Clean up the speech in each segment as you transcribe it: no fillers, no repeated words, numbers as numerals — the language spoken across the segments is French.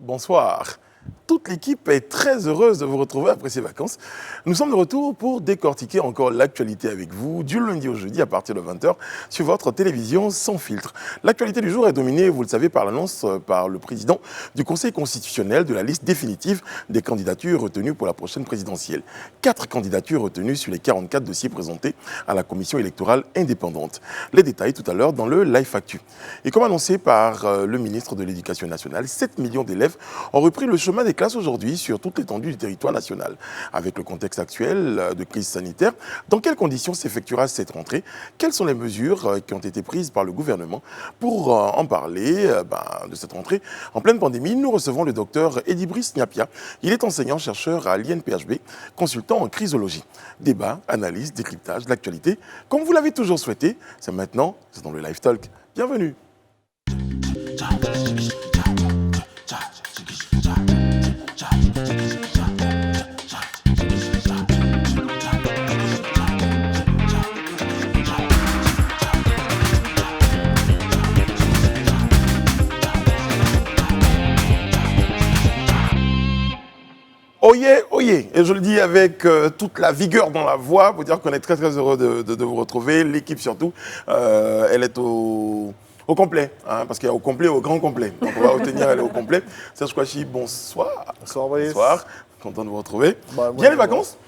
bonsoir. Toute l'équipe est très heureuse de vous retrouver après ces vacances. Nous sommes de retour pour décortiquer encore l'actualité avec vous du lundi au jeudi à partir de 20h sur votre télévision sans filtre. L'actualité du jour est dominée, vous le savez, par l'annonce par le président du Conseil constitutionnel de la liste définitive des candidatures retenues pour la prochaine présidentielle. 4 candidatures retenues sur les 44 dossiers présentés à la commission électorale indépendante. Les détails tout à l'heure dans le Live Actu. Et comme annoncé par le ministre de l'Éducation nationale, 7 millions d'élèves ont repris le chemin des classes aujourd'hui sur toute l'étendue du territoire national. Avec le contexte actuel de crise sanitaire, dans quelles conditions s'effectuera cette rentrée? Quelles sont les mesures qui ont été prises par le gouvernement? Pour en parler de cette rentrée en pleine pandémie, nous recevons le docteur Edibris Niapia. Il est enseignant-chercheur à l'INPHB, consultant en chrysologie. Débat, analyse, décryptage de l'actualité, comme vous l'avez toujours souhaité, c'est maintenant, c'est dans le Live Talk. Bienvenue. Oyez, oyez, et je le dis avec toute la vigueur dans la voix, pour dire qu'on est très très heureux de vous retrouver, l'équipe surtout, elle est au complet, hein, parce qu'il y a au complet, au grand complet, donc on va retenir, elle est au complet. Serge Kouachi, bonsoir. Bonsoir, Brice. Bonsoir, content de vous retrouver. Bien les vacances?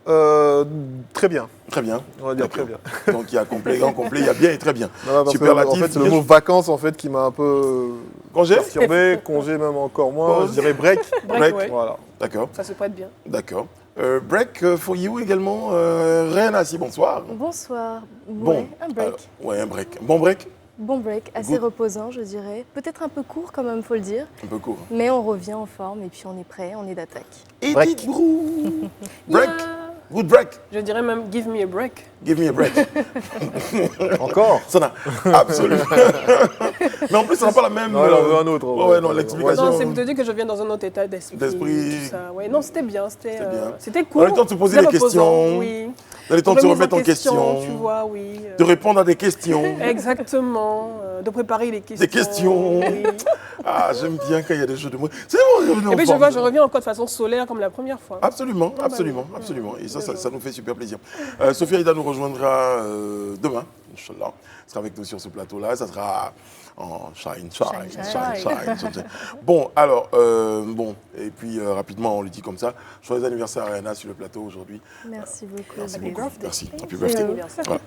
Très bien. Très bien. On va dire très bien. Donc il y a complet, grand complet, il y a bien et très bien. Non, Superlatif. En fait, c'est le mot vacances en fait qui m'a un peu perturbé, congé même encore moins. Je dirais break. Break. Ouais. Voilà. D'accord. Ça se prête bien. D'accord. Break for you également, Réana, si bonsoir. Bonsoir. Bon, Ouais, un break. Un break. Bon break? Bon break, assez Good. reposant, je dirais. Peut-être un peu court quand même, faut le dire. Un peu court. Mais on revient en forme et puis on est prêt, on est d'attaque. Edith Brou. Break. Yeah. Good break. Je dirais même give me a break. Give me a break. Encore. Ça n'a absolument. Mais en plus, ça n'a pas la même. Non, on en veut un autre. Ouais, non, l'explication. Non, c'est pour te dire que je viens dans un autre état d'esprit. D'esprit. Tout ça. Ouais, non, c'était bien. C'était bien. C'était On cool. a le temps de se poser Très des questions. reposant, oui. On a le temps de se Remise remettre en question. Tu vois, oui. De répondre à des questions. Exactement. De préparer les questions. Des questions. Oui. Ah, j'aime bien quand il y a des jeux de mots. C'est bon, Et puis je vois, je reviens encore de façon solaire comme la première fois. Absolument, absolument, absolument. Et ça nous fait super plaisir. Sophie Aïda nous rejoindra demain, Inch'Allah. Elle sera avec nous sur ce plateau-là. Ça sera en shine. Bon, alors, et puis rapidement, on le dit comme ça. Joyeux anniversaire à Réana sur le plateau aujourd'hui. Merci beaucoup. Merci Happy beaucoup. birthday. Merci. Happy Joyeux birthday. anniversaire. Voilà.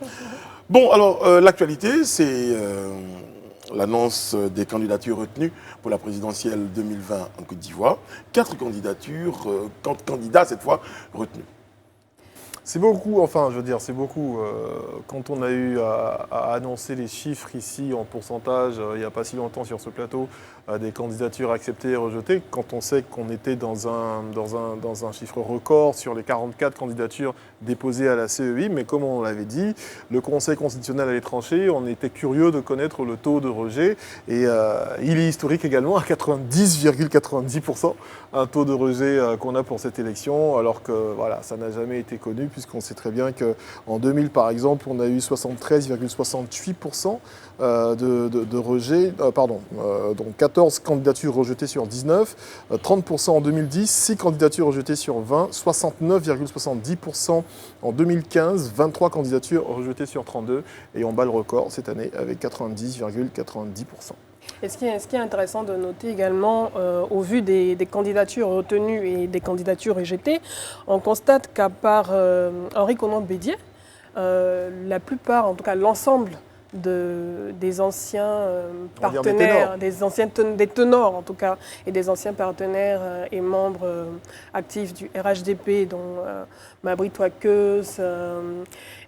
Bon, alors, l'actualité, c'est l'annonce des candidatures retenues pour la présidentielle 2020 en Côte d'Ivoire. 4 candidatures, candidats cette fois, retenus. C'est beaucoup, enfin je veux dire, c'est beaucoup. Quand on a eu à annoncer les chiffres ici en pourcentage, il n'y a pas si longtemps sur ce plateau, des candidatures acceptées et rejetées, quand on sait qu'on était dans un chiffre record sur les 44 candidatures déposées à la CEI, mais comme on l'avait dit, le Conseil constitutionnel allait trancher, on était curieux de connaître le taux de rejet, et il est historique également à 90,90%, un taux de rejet qu'on a pour cette élection, alors que voilà, ça n'a jamais été connu, puisqu'on sait très bien qu'en 2000, par exemple, on a eu 73,68% de rejet, donc 14 candidatures rejetées sur 19, 30% en 2010, 6 candidatures rejetées sur 20, 69,70% en 2015, 23 candidatures rejetées sur 32, et on bat le record cette année avec 90,90%. Et ce qui est intéressant de noter également, au vu des candidatures retenues et des candidatures rejetées, on constate qu'à part Henri Konan-Bédié, la plupart, en tout cas l'ensemble des anciens partenaires, des ténors en tout cas, et des anciens partenaires et membres actifs du RHDP, dont Mabry Touakeus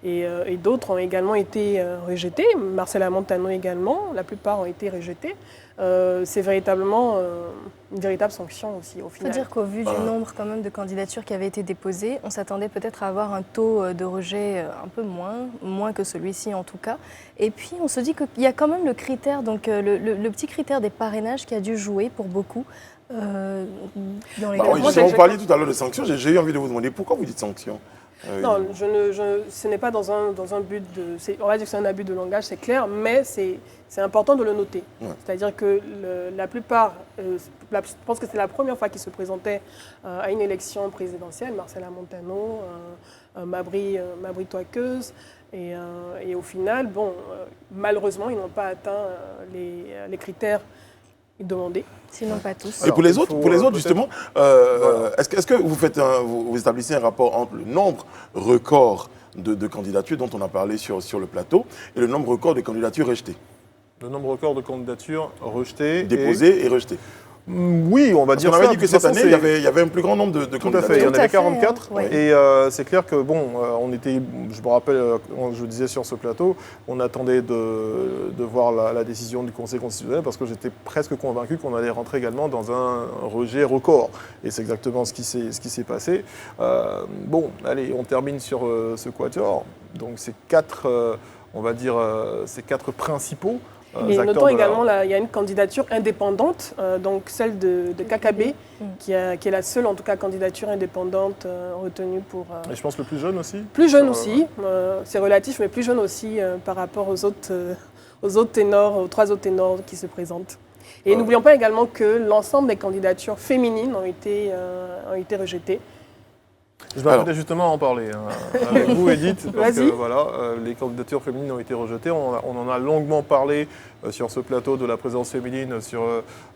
et d'autres ont également été rejetés. Marcela Montano également, la plupart ont été rejetés. C'est véritablement une véritable sanction aussi au Il final. faut dire qu'au vu du nombre quand même de candidatures qui avaient été déposées, on s'attendait peut-être à avoir un taux de rejet un peu moins que celui-ci en tout cas. Et puis on se dit qu'il y a quand même le critère, donc le petit critère des parrainages qui a dû jouer pour beaucoup. Dans les Vous parliez tout à l'heure de sanctions, j'ai eu envie de vous demander pourquoi vous dites sanctions. Non, ce n'est pas dans un but de... On va dire que c'est un abus de langage, c'est clair, mais c'est important de le noter. Ouais. C'est-à-dire que la plupart, je pense que c'est la première fois qu'il se présentait à une élection présidentielle, Marcela Montano, Mabry Touakeuse, et au final, malheureusement, ils n'ont pas atteint les critères demandés. Sinon pas tous. Et pour les autres, justement, Voilà. est-ce que vous établissez un rapport entre le nombre record de candidatures dont on a parlé sur le plateau et le nombre record de candidatures rejetées, Le nombre record de candidatures rejetées. déposées et rejetées? Oui, on va Parce dire qu'on ça. avait dit De que toute cette façon, année, il y avait un plus grand nombre de Tout à fait, il y candidatures. en Tout à avait fait, 44. hein, ouais. Et c'est clair que, on était, je me rappelle, quand je disais sur ce plateau, on attendait de voir la décision du Conseil constitutionnel parce que j'étais presque convaincu qu'on allait rentrer également dans un rejet record. Et c'est exactement ce qui s'est passé. Allez, on termine sur ce quatuor. Donc ces quatre, ces quatre principaux. Et acteurs notons de également, il y a une candidature indépendante, donc celle de KKB, qui est la seule, en tout cas, candidature indépendante retenue pour... Et je pense le plus jeune aussi. plus jeune aussi, c'est relatif, mais plus jeune aussi par rapport aux autres ténors, aux trois autres ténors qui se présentent. Et n'oublions pas également que l'ensemble des candidatures féminines ont été rejetées. Je m'apprêtais justement à en parler avec vous, Edith. Donc, Vas-y. les candidatures féminines ont été rejetées. On en a longuement parlé sur ce plateau de la présence féminine sur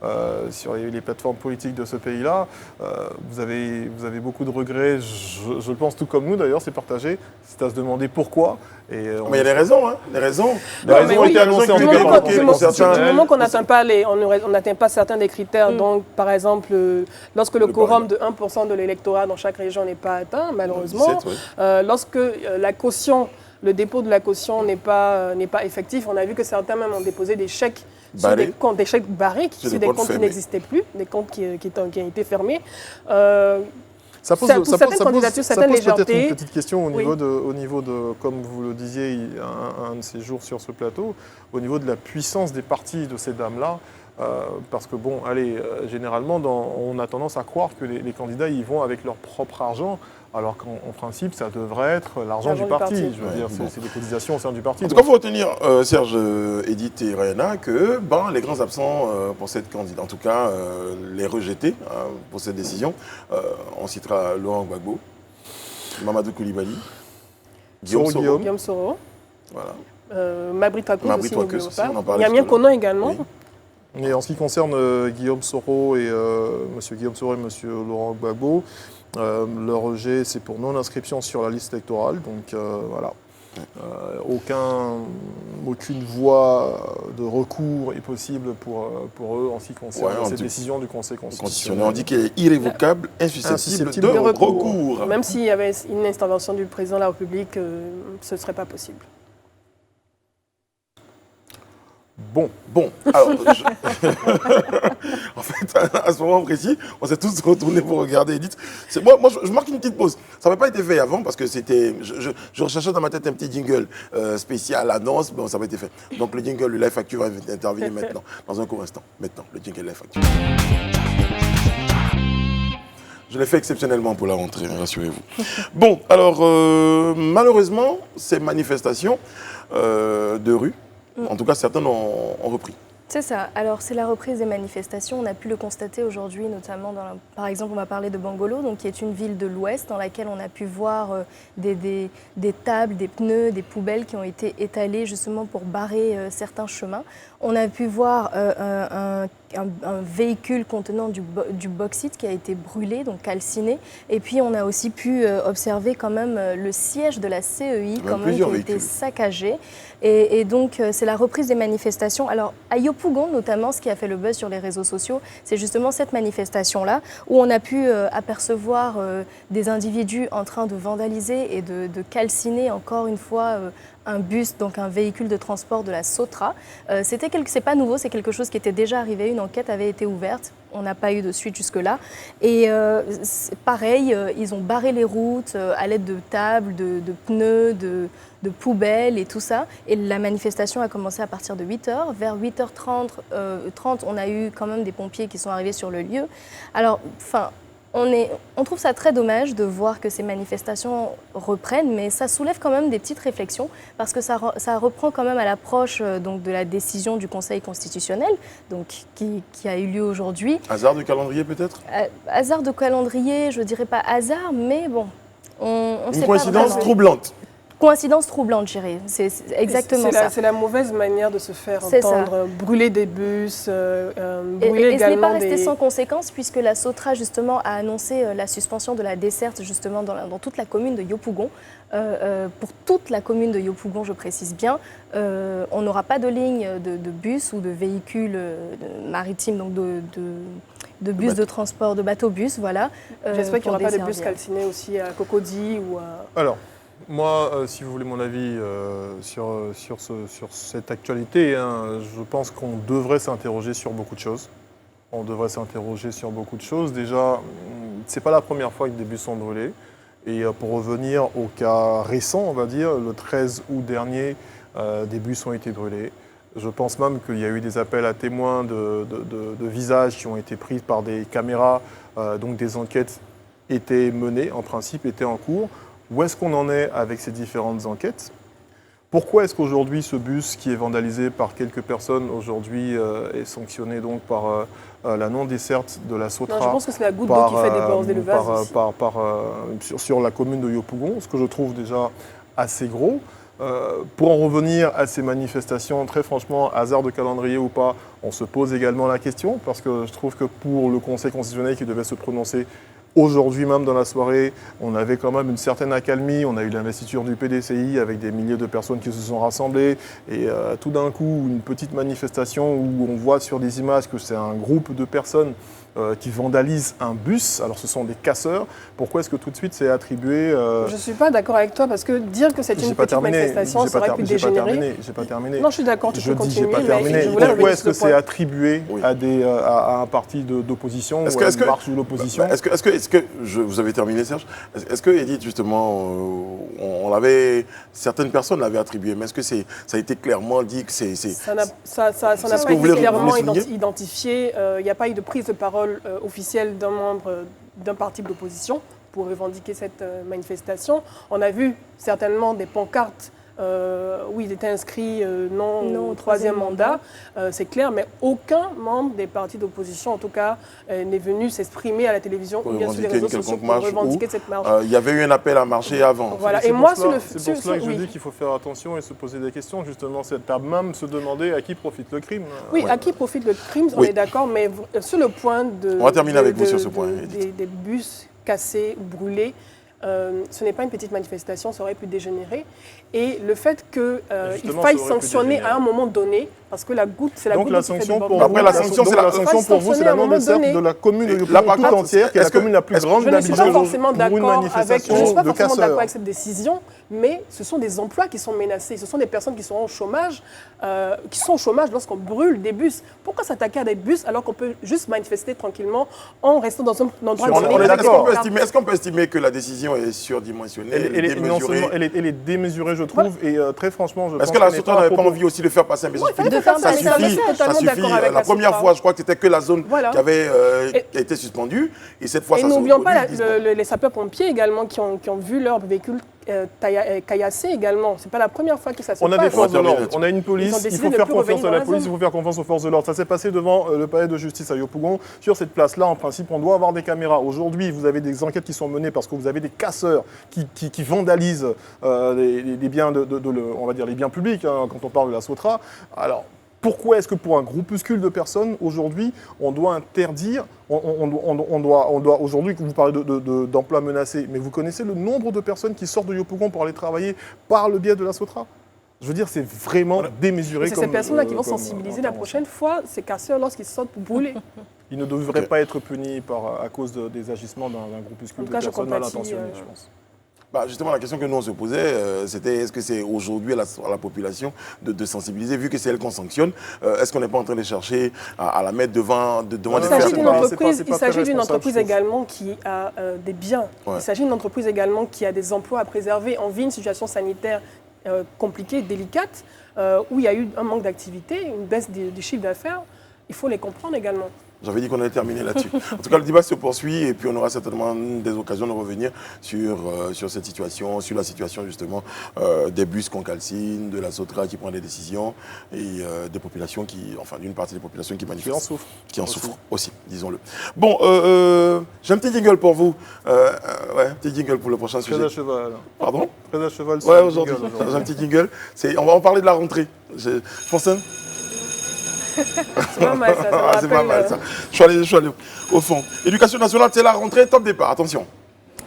les plateformes politiques de ce pays-là. Vous avez beaucoup de regrets, je le pense tout comme nous d'ailleurs, c'est partagé. C'est à se demander pourquoi. Mais il y a des raisons, hein. Les raisons. Les raisons ont été annoncées en tout cas par le Conseil Du constitutionnel. moment qu'on n'atteint pas certains des critères, donc par exemple, lorsque le quorum de 1% de l'électorat dans chaque région n'est pas atteint, malheureusement, 17, oui. lorsque le dépôt de la caution n'est pas effectif, on a vu que certains même ont déposé des chèques sur des comptes, des chèques barrés, Sur sur des des comptes comptes qui fermés. n'existaient plus, des comptes qui ont été fermés. Ça pose Pour certaines candidatures, certaines peut-être légèretés. une petite question Oui. au niveau de, comme vous le disiez un de ces jours sur ce plateau, au niveau de la puissance des partis de ces dames-là. Parce que généralement, on a tendance à croire que les candidats y vont avec leur propre argent, alors qu'en principe, ça devrait être l'argent du parti. Je veux dire, c'est des cotisations au sein du parti. En tout cas, il faut retenir, Serge, Edith et Rayana, que les grands absents pour cette candidature, en tout cas les rejetés pour cette décision, on citera Laurent Gbagbo, Mamadou Koulibaly, Guillaume Soro, voilà. Mabry Touakeuse aussi, Touakeuse n'oublions aussi, pas. on en parlait Yamien tout à l'heure. Konan également. Oui. Et en ce qui concerne Guillaume Soro et Monsieur Laurent Gbagbo, leur rejet, c'est pour non-inscription sur la liste électorale. Donc voilà. Aucune voie de recours est possible pour eux en ce qui concerne cette décision du Conseil constitutionnel. On dit qu'il est irrévocable, insusceptible de recours. Même s'il y avait une intervention du président de la République, ce ne serait pas possible. Bon, alors, en fait, à ce moment précis, on s'est tous retournés pour regarder Edith. Moi, je marque une petite pause. Ça n'avait pas été fait avant parce que c'était. Je recherchais dans ma tête un petit jingle spécial, annonce, ça n'a pas été fait. Donc le jingle, le live actu va intervenir maintenant, dans un court instant. Maintenant, le jingle live actu. Je l'ai fait exceptionnellement pour la rentrée, rassurez-vous. Bon, alors, malheureusement, ces manifestations de rue, en tout cas, certains ont repris. C'est ça. Alors, c'est la reprise des manifestations. On a pu le constater aujourd'hui, notamment, par exemple, on va parler de Bangolo, donc, qui est une ville de l'Ouest dans laquelle on a pu voir des tables, des pneus, des poubelles qui ont été étalées justement pour barrer certains chemins. On a pu voir un véhicule contenant du bauxite qui a été brûlé, donc calciné. Et puis, on a aussi pu observer quand même le siège de la CEI quand même, qui a été saccagé. Et donc, c'est la reprise des manifestations. Alors, à Yopougon, notamment, ce qui a fait le buzz sur les réseaux sociaux, c'est justement cette manifestation-là, où on a pu apercevoir des individus en train de vandaliser et de calciner encore une fois un bus, donc un véhicule de transport de la Sotra. C'est pas nouveau, c'est quelque chose qui était déjà arrivé. Une enquête avait été ouverte. On n'a pas eu de suite jusque-là. Et pareil, ils ont barré les routes à l'aide de tables, de pneus, de poubelles et tout ça. Et la manifestation a commencé à partir de 8h. Vers 8h30, on a eu quand même des pompiers qui sont arrivés sur le lieu. Alors, on trouve ça très dommage de voir que ces manifestations reprennent, mais ça soulève quand même des petites réflexions parce que ça reprend quand même à l'approche donc de la décision du Conseil constitutionnel donc, qui a eu lieu aujourd'hui. Hasard de calendrier peut-être? Hasard de calendrier, je ne dirais pas hasard, mais bon, on Une sait coïncidence pas vraiment. troublante. Coïncidence troublante, je dirais. C'est exactement ça. C'est la mauvaise manière de se faire C'est entendre. Brûler des bus, Et brûler ce n'est pas également resté des... sans conséquence puisque la SOTRA justement a annoncé la suspension de la desserte justement dans toute la commune de Yopougon. Pour toute la commune de Yopougon, je précise bien, on n'aura pas de ligne de bus ou de véhicules maritimes, donc de bus de transport, de bateaux-bus, voilà. J'espère qu'il n'y aura pour pas de bus desservir. calcinés aussi à Cocody ou à... Alors, moi, si vous voulez mon avis sur cette actualité, hein, je pense qu'on devrait s'interroger sur beaucoup de choses. On devrait s'interroger sur beaucoup de choses. Déjà, c'est pas la première fois que des bus sont brûlés. Et pour revenir au cas récent, on va dire, le 13 août dernier, des bus ont été brûlés. Je pense même qu'il y a eu des appels à témoins de visages qui ont été pris par des caméras. Donc des enquêtes étaient menées, en principe, étaient en cours. Où est-ce qu'on en est avec ces différentes enquêtes? Pourquoi est-ce qu'aujourd'hui ce bus qui est vandalisé par quelques personnes aujourd'hui est sanctionné donc par la non-desserte de la SOTRA? Non, je pense que c'est la goutte d'eau qui fait déborder le vase aussi. Sur la commune de Yopougon, ce que je trouve déjà assez gros. Pour en revenir à ces manifestations, très franchement, hasard de calendrier ou pas, on se pose également la question parce que je trouve que pour le Conseil constitutionnel qui devait se prononcer aujourd'hui même dans la soirée, on avait quand même une certaine accalmie. On a eu l'investiture du PDCI avec des milliers de personnes qui se sont rassemblées. Et tout d'un coup, une petite manifestation où on voit sur des images que c'est un groupe de personnes qui vandalisent un bus. Alors ce sont des casseurs. Pourquoi est-ce que tout de suite c'est attribué Je ne suis pas d'accord avec toi parce que dire que c'est une petite manifestation, ça aurait pu dégénérer. J'ai pas terminé. Non, je suis d'accord, tu peux continuer. J'ai pas terminé. Pourquoi est-ce que c'est attribué à un parti d'opposition ou à une marche de l'opposition? Est-ce que vous avez terminé, Serge? Est-ce que Edith, justement, certaines personnes l'avaient attribué, mais est-ce que ça a été clairement dit que c'est... Ça n'a pas été clairement identifié. Il n'y a pas eu de prise de parole officielle d'un membre d'un parti de l'opposition pour revendiquer cette manifestation. On a vu certainement des pancartes où il était inscrit non au troisième mandat, c'est clair, mais aucun membre des partis d'opposition, en tout cas, n'est venu s'exprimer à la télévision ou bien sur les réseaux sociaux pour revendiquer cette marche. Il y avait eu un appel à marcher avant. Voilà. Et moi, c'est pour cela que je dis qu'il faut faire attention et se poser des questions. Justement, c'est à même se demander à qui profite le crime. Oui, à qui profite le crime, on est d'accord, mais sur le point de... On va terminer avec vous sur ce point. Des bus cassés ou brûlés, ce n'est pas une petite manifestation, ça aurait pu dégénérer. Et le fait qu'il faille sanctionner à un moment donné, parce que la goutte, c'est la goutte qui fait déborder. Après, la sanction, c'est la sanction pour vous, c'est la non-desserte de la commune de Yopougon tout entière, qui est la commune la plus grande d'Abidjan. Je ne suis pas forcément d'accord avec cette décision, mais ce sont des emplois qui sont menacés. Ce sont des personnes qui sont au chômage, lorsqu'on brûle des bus. Pourquoi s'attaquer à des bus alors qu'on peut juste manifester tranquillement en restant dans un endroit donné? Est-ce qu'on peut estimer que la décision est surdimensionnée, démesurée? Elle est démesurée, je trouve, et très franchement, je pense est-ce que la SOTRA n'avait pas envie aussi de faire passer un message? Ça suffit. La première fois, je crois que c'était que la zone qui avait été suspendue. Et cette fois, ça se reproduit. Et n'oublions pas les sapeurs-pompiers également qui ont vu leur véhicule caillassé également. Ce n'est pas la première fois que ça se passe. On a des forces de l'ordre, on a une police, il faut faire confiance à la police, il faut faire confiance aux forces de l'ordre. Ça s'est passé devant le palais de justice à Yopougon. Sur cette place-là, en principe, on doit avoir des caméras. Aujourd'hui, vous avez des enquêtes qui sont menées parce que vous avez des casseurs qui vandalisent les biens, on va dire les biens publics, hein, quand on parle de la SOTRA. Alors, pourquoi est-ce que pour un groupuscule de personnes, aujourd'hui, on doit interdire, on doit aujourd'hui, vous parlez d'emplois menacés, mais vous connaissez le nombre de personnes qui sortent de Yopougon pour aller travailler par le biais de la SOTRA? Je veux dire, c'est vraiment démesuré. C'est ces personnes-là qui vont sensibiliser la prochaine fois ces casseurs lorsqu'ils sortent pour brûler. Ils ne devraient pas être punis à cause des agissements d'un groupuscule de personnes mal intentionnées, je pense. Justement, la question que nous on se posait, c'était est-ce que c'est aujourd'hui à la population de sensibiliser, vu que c'est elle qu'on sanctionne, est-ce qu'on n'est pas en train de chercher à la mettre devant des faits? Il s'agit d'une entreprise également qui a des biens. Ouais. Il s'agit d'une entreprise également qui a des emplois à préserver. On vit une situation sanitaire compliquée, délicate, où il y a eu un manque d'activité, une baisse des chiffres d'affaires. Il faut les comprendre également. J'avais dit qu'on allait terminer là-dessus. En tout cas, le débat se poursuit et puis on aura certainement des occasions de revenir sur cette situation, sur la situation justement des bus qu'on calcine, de la SOTRA qui prend des décisions et des populations d'une partie des populations qui manifestent. Qui en souffrent aussi, disons-le. Bon, j'ai un petit jingle pour vous. Un petit jingle pour le prochain sujet. Très à cheval. Pardon? Très à cheval. Ouais, aujourd'hui. J'ai un petit jingle. On va en parler de la rentrée. Fontaine? C'est pas mal ça, C'est pas mal ça. Je suis allé au fond. Éducation nationale, c'est la rentrée, top départ, attention.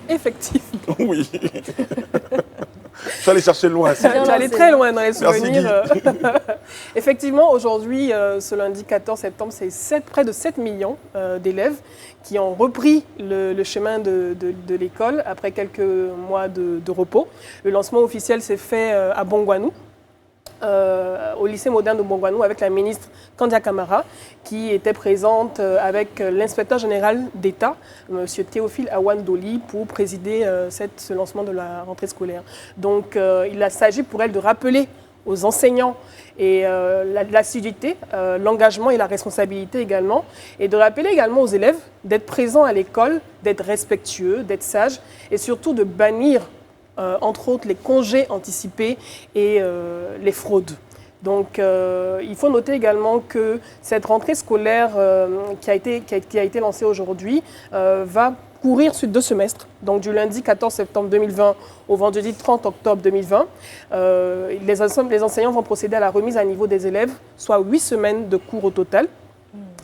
Effectivement. Oui. Je suis allé chercher loin. Tu es allé très loin dans les souvenirs. Effectivement, aujourd'hui, ce lundi 14 septembre, c'est près de 7 millions d'élèves qui ont repris le chemin de l'école après quelques mois de repos. Le lancement officiel s'est fait à Bongwanou. Au lycée moderne de Bongwanou avec la ministre Kandia Camara qui était présente avec l'inspecteur général d'État, M. Théophile Awandoli, pour présider ce lancement de la rentrée scolaire. Donc il a s'agi pour elle de rappeler aux enseignants et l'assiduité, l'engagement et la responsabilité également, et de rappeler également aux élèves d'être présents à l'école, d'être respectueux, d'être sages et surtout de bannir entre autres les congés anticipés et les fraudes. Donc il faut noter également que cette rentrée scolaire qui a été lancée aujourd'hui va courir sur 2 semestres, donc du lundi 14 septembre 2020 au vendredi 30 octobre 2020. Les enseignants vont procéder à la remise à niveau des élèves, soit 8 semaines de cours au total.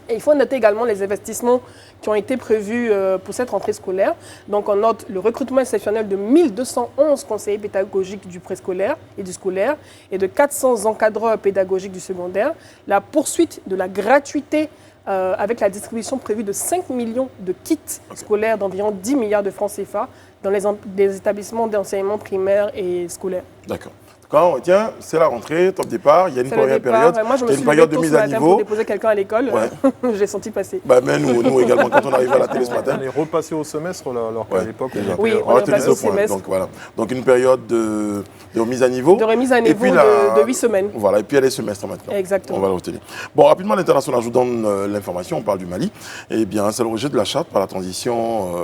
Et il faut noter également les investissements qui ont été prévus pour cette rentrée scolaire. Donc on note le recrutement exceptionnel de 1211 conseillers pédagogiques du préscolaire et du scolaire et de 400 encadreurs pédagogiques du secondaire. La poursuite de la gratuité avec la distribution prévue de 5 millions de kits scolaires d'environ 10 milliards de francs CFA dans les établissements d'enseignement primaire et scolaire. D'accord. Quand on retient, c'est la rentrée, top départ, il y a une première période, moi, je me il y a une période de mise à niveau. Pour déposer quelqu'un à l'école, j'ai senti passer. Mais nous également, quand on arrive à la télé ce matin. On est repassé au semestre, alors qu'à l'époque, oui, on est repassé au semestre. Donc voilà. Donc une période de remise à niveau. De remise à niveau de 8 semaines. Voilà, et puis il y a les semestres maintenant. Exactement. On va le retenir. Bon, rapidement, l'international, je vous donne l'information, on parle du Mali. Eh bien, c'est le rejet de la charte par la transition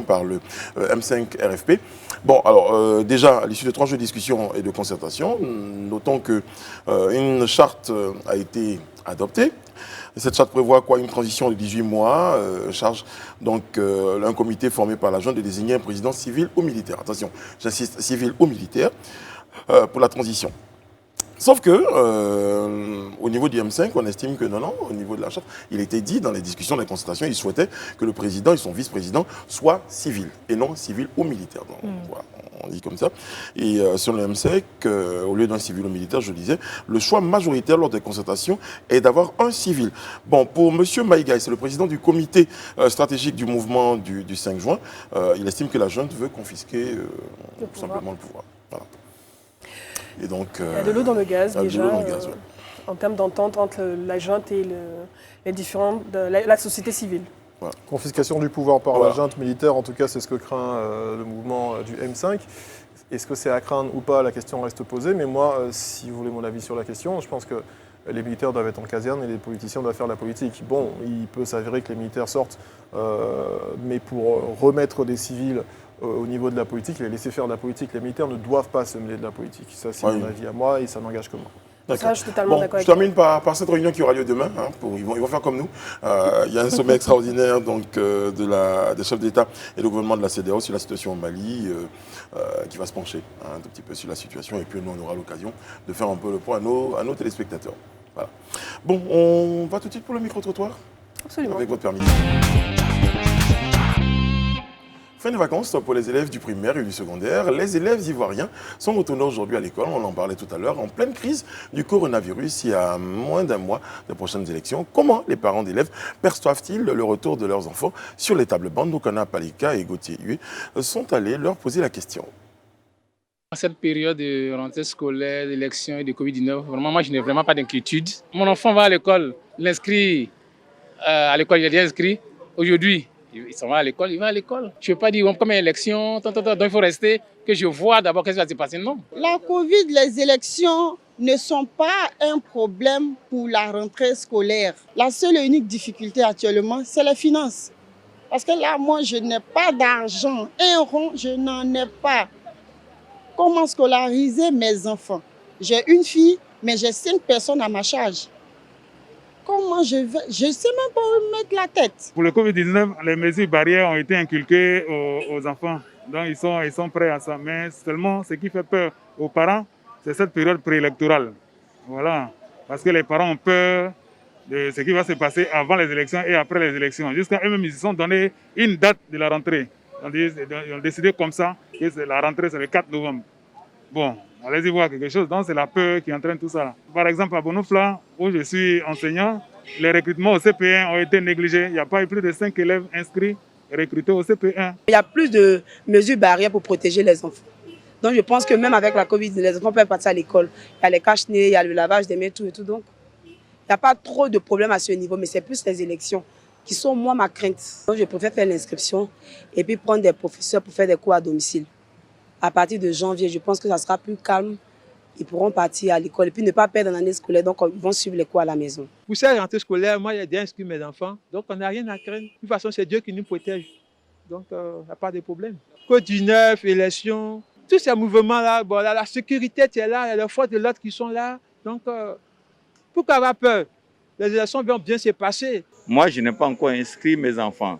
par le M5 RFP. Bon, alors déjà, à l'issue de 3 jours de discussion et de concertation, notons qu'une charte a été adoptée. Cette charte prévoit une transition de 18 mois, charge donc un comité formé par la junte de désigner un président civil ou militaire. Attention, j'insiste, civil ou militaire pour la transition. Sauf que, au niveau du M5, on estime que non, au niveau de la charte, il était dit dans les discussions, dans les consultations, il souhaitait que le président et son vice-président soient civils et non civils ou militaires. Donc, voilà, on dit comme ça. Et sur le M5, au lieu d'un civil ou militaire, je disais, le choix majoritaire lors des consultations est d'avoir un civil. Bon, pour M. Maïgaï, c'est le président du comité stratégique du mouvement du 5 juin, il estime que la junte veut confisquer tout simplement le pouvoir. Voilà. Et donc, il y a de l'eau dans le gaz déjà, ouais. En termes d'entente entre la junte et les différents la société civile. Voilà. Confiscation du pouvoir par la junte militaire, en tout cas c'est ce que craint le mouvement du M5. Est-ce que c'est à craindre ou pas, la question reste posée, mais moi, si vous voulez mon avis sur la question, je pense que les militaires doivent être en caserne et les politiciens doivent faire la politique. Bon, il peut s'avérer que les militaires sortent, mais pour remettre des civils au niveau de la politique, les laisser faire de la politique. Les militaires ne doivent pas se mêler de la politique. Ça, c'est mon avis à moi et ça n'engage que moi. Ça, je suis totalement d'accord avec je termine par cette réunion qui aura lieu demain. Ils vont faire comme nous. Il y a un sommet extraordinaire donc, des chefs d'État et de gouvernement de la CEDEAO sur la situation au Mali qui va se pencher un tout petit peu sur la situation. Et puis nous, on aura l'occasion de faire un peu le point à nos téléspectateurs. Voilà. Bon, on va tout de suite pour le micro-trottoir. Absolument. Avec votre permission. Fin de vacances pour les élèves du primaire et du secondaire. Les élèves ivoiriens sont retournés aujourd'hui à l'école, on en parlait tout à l'heure, en pleine crise du coronavirus, il y a moins d'un mois des prochaines élections. Comment les parents d'élèves perçoivent-ils le retour de leurs enfants sur les tables bandes? Nokana Palika et Gauthier Hué sont allés leur poser la question. À cette période de rentrée scolaire, d'élections et de Covid-19, vraiment, moi, je n'ai vraiment pas d'inquiétude. Mon enfant va à l'école, l'inscrit à l'école, il est inscrit. Aujourd'hui, il s'en va à l'école, il va à l'école. Je ne veux pas dire comme une élection, donc il faut rester, que je vois d'abord qu'est-ce qui va se passer. Non. La Covid, les élections, ne sont pas un problème pour la rentrée scolaire. La seule et unique difficulté actuellement, c'est les finances. Parce que là, moi, je n'ai pas d'argent. Un rond, je n'en ai pas. Comment scolariser mes enfants? J'ai une fille, mais j'ai 5 personnes à ma charge. Comment je vais? Je ne sais même pas où mettre la tête. Pour le Covid-19, les mesures barrières ont été inculquées aux enfants. Donc, ils sont prêts à ça. Mais seulement, ce qui fait peur aux parents, c'est cette période préélectorale. Voilà. Parce que les parents ont peur de ce qui va se passer avant les élections et après les élections. Jusqu'à eux-mêmes, ils se sont donné une date de la rentrée. Ils ont décidé comme ça que la rentrée, c'est le 4 novembre. Bon, allez-y voir quelque chose. Donc, c'est la peur qui entraîne tout ça. Par exemple, à Bonofla, où je suis enseignant, les recrutements au CP1 ont été négligés. Il n'y a pas eu plus de 5 élèves inscrits recrutés au CP1. Il y a plus de mesures barrières pour protéger les enfants. Donc, je pense que même avec la Covid, les enfants peuvent partir à l'école. Il y a les cache-nez, il y a le lavage des mains, tout et tout. Donc, il n'y a pas trop de problèmes à ce niveau, mais c'est plus les élections qui sont, moi, ma crainte. Donc, je préfère faire l'inscription et puis prendre des professeurs pour faire des cours à domicile. À partir de janvier, je pense que ça sera plus calme. Ils pourront partir à l'école et puis ne pas perdre l'année scolaire. Donc, ils vont suivre les cours à la maison. Pour cette rentrée scolaire, moi, j'ai déjà inscrit mes enfants. Donc, on n'a rien à craindre. De toute façon, c'est Dieu qui nous protège. Donc, il n'y a pas de problème. Covid-19, élections, tous ces mouvements-là, bon, la sécurité est là, il y a les forces de l'ordre qui sont là. Donc, pourquoi avoir peur? Les élections vont bien se passer. Moi, je n'ai pas encore inscrit mes enfants.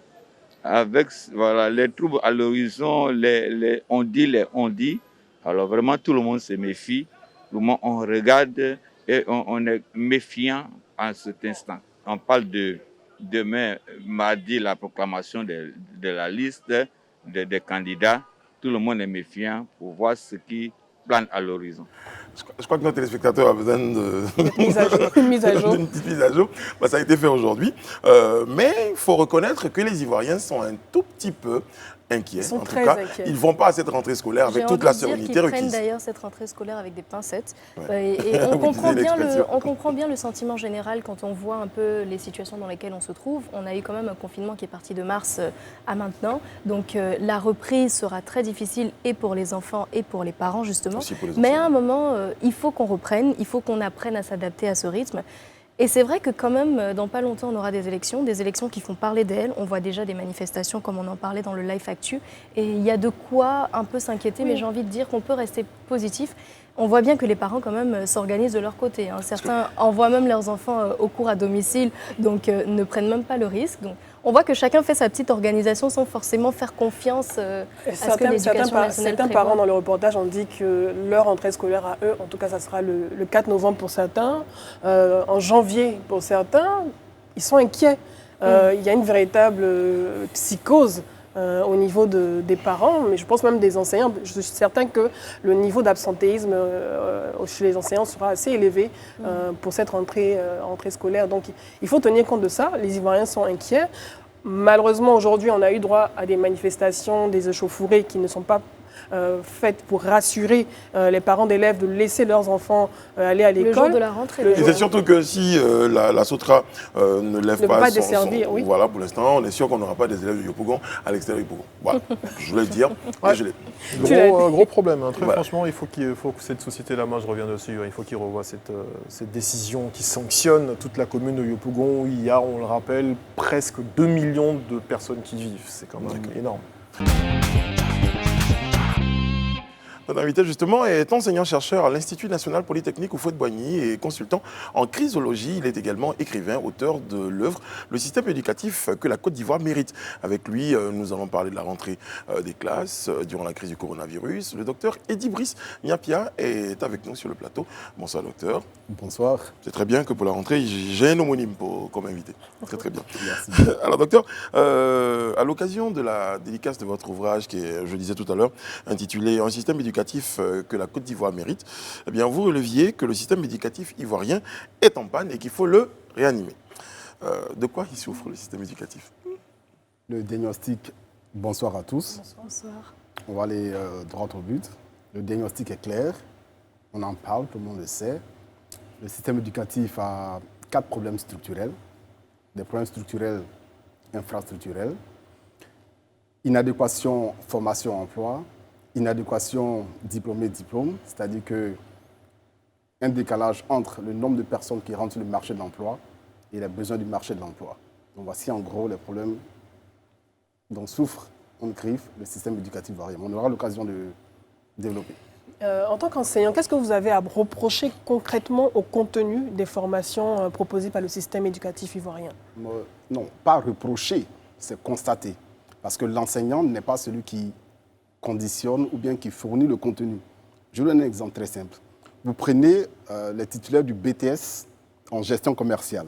Avec voilà, les troubles à l'horizon, les on dit, alors vraiment tout le monde se méfie. Tout le monde, on regarde et on est méfiant en cet instant. On parle de demain, mardi, la proclamation de la liste des candidats. Tout le monde est méfiant pour voir ce qui plane à l'horizon. Je crois que notre téléspectateur a besoin Une mise à jour. d'une petite mise à jour. Bah, ça a été fait aujourd'hui. Mais il faut reconnaître que les Ivoiriens sont un tout petit peu inquiets. Ils sont en tout très cas, inquiets. ils ne vont pas à cette rentrée scolaire avec toute la sérénité Ils prennent requise. d'ailleurs cette rentrée scolaire avec des pincettes. Ouais. Et on, Vous comprend disiez bien l'expression. on comprend bien le sentiment général quand on voit un peu les situations dans lesquelles on se trouve. On a eu quand même un confinement qui est parti de mars à maintenant. Donc la reprise sera très difficile et pour les enfants et pour les parents justement. Aussi pour les Mais enseignants. à un moment, il faut qu'on reprenne, il faut qu'on apprenne à s'adapter à ce rythme. Et c'est vrai que quand même, dans pas longtemps, on aura des élections qui font parler d'elles. On voit déjà des manifestations comme on en parlait dans le Live Actu. Et il y a de quoi un peu s'inquiéter, mais j'ai envie de dire qu'on peut rester positif. On voit bien que les parents quand même s'organisent de leur côté. Hein. Certains envoient même leurs enfants au cours à domicile, donc ne prennent même pas le risque. Donc, on voit que chacun fait sa petite organisation sans forcément faire confiance à ce que l'éducation nationale Certains prévoit. parents dans le reportage ont dit que leur rentrée scolaire à eux, en tout cas ça sera le 4 novembre pour certains, en janvier pour certains, ils sont inquiets. Il y a une véritable psychose au niveau des parents, mais je pense même des enseignants. Je suis certain que le niveau d'absentéisme chez les enseignants sera assez élevé pour cette rentrée scolaire. Donc il faut tenir compte de ça. Les Ivoiriens sont inquiets. Malheureusement, aujourd'hui, on a eu droit à des manifestations, des échauffourées qui ne sont pas faites pour rassurer les parents d'élèves de laisser leurs enfants aller à l'école. Le jour de la rentrée. Et c'est surtout que si la Sotra ne lève Ne peut pas pas son... desservir, oui. Voilà, pour l'instant, on est sûr qu'on n'aura pas des élèves de Yopougon à l'extérieur du Yopougon. Voilà, je voulais le dire, et je l'ai. Gros problème, hein. Très Voilà. franchement, il faut que cette société-là, moi je reviens dessus, il faut qu'il revoie cette décision qui sanctionne toute la commune de Yopougon où il y a, on le rappelle, presque 2 millions de personnes qui vivent. C'est quand même énorme. Notre invité, justement, est enseignant-chercheur à l'Institut national polytechnique Houphouët-Boigny et consultant en chrysologie. Il est également écrivain, auteur de l'œuvre « Le système éducatif que la Côte d'Ivoire mérite ». Avec lui, nous allons parler de la rentrée des classes durant la crise du coronavirus. Le docteur Eddy Brice Niapia est avec nous sur le plateau. Bonsoir, docteur. Bonsoir. C'est très bien que pour la rentrée, j'ai un homonyme comme invité. Très, très bien. Merci. Alors, docteur, à l'occasion de la dédicace de votre ouvrage, qui est, je disais tout à l'heure, intitulé « Un système éducatif que la Côte d'Ivoire mérite », eh bien, vous releviez que le système éducatif ivoirien est en panne et qu'il faut le réanimer. De quoi il souffre, le système éducatif? Le diagnostic, bonsoir à tous. Bonsoir. On va aller droit au but. Le diagnostic est clair. On en parle, tout le monde le sait. Le système éducatif a 4 problèmes structurels. Des problèmes structurels infrastructurels. Inadéquation formation-emploi. Inadéquation diplômé-diplôme, c'est-à-dire que un décalage entre le nombre de personnes qui rentrent sur le marché de l'emploi et les besoins du marché de l'emploi. Donc voici en gros les problèmes dont souffre on griffe le système éducatif ivoirien. On aura l'occasion de développer. En tant qu'enseignant, qu'est-ce que vous avez à reprocher concrètement au contenu des formations proposées par le système éducatif ivoirien? Non, pas reprocher, c'est constater. Parce que l'enseignant n'est pas celui qui conditionne ou bien qui fournit le contenu. Je vous donne un exemple très simple. Vous prenez les titulaires du BTS en gestion commerciale.